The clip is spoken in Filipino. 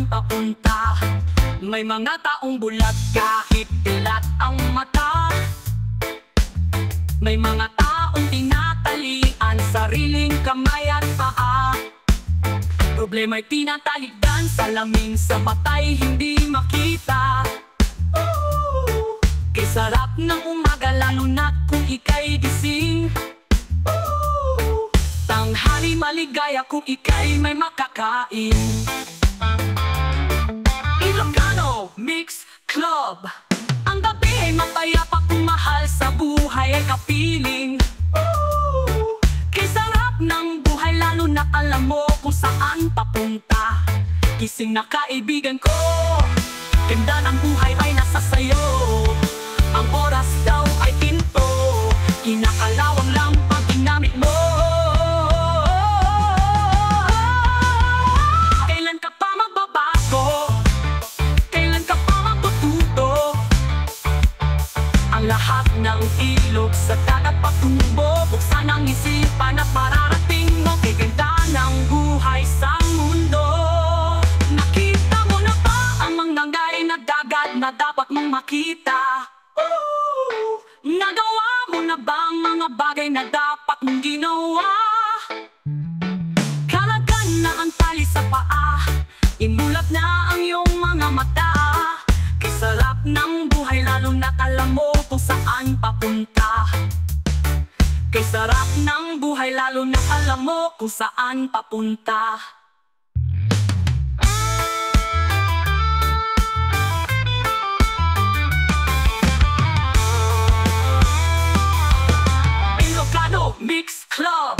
papunta. May mga taong bulag kahit dilat ang mata. May mga taong tinatalian sariling kamay at paa. Problema'y tinatalikdan, salamin sa mata'y hindi makita. Kay sarap ng umaga lalo na kung ika'y gising. Tanghali maligaya kung ika'y may makakain. Ilocano Mix Club. Ang gabi ay mapayapa kung mahal sa buhay ay kapiling. Kay sarap ng buhay lalo na alam mo kung saan papunta. Gising na kaibigan ko, ganda ng buhay ay nasa sayo. Ang oras daw ay ginto, kinakalawang lang pag ginamit mo. Kailan ka pa magbabago? Kailan ka pa matututo? Ang lahat ng ilog sa dagat patumbo, buksan ang isipan at mararating mo kay ganda ng buhay sa mundo. Nakita mo na ba ang mangyayari na dagat na dapat mong makita? Nagawa mo na ba ang mga bagay na dapat mong ginawa? Kalagan na ang tali sa paa, imulat na ang iyong mga mata. Kay sarap ng buhay lalo na alam mo kung saan papunta. Kay sarap ng buhay lalo na alam mo kung saan papunta. Ilocano Mix Club.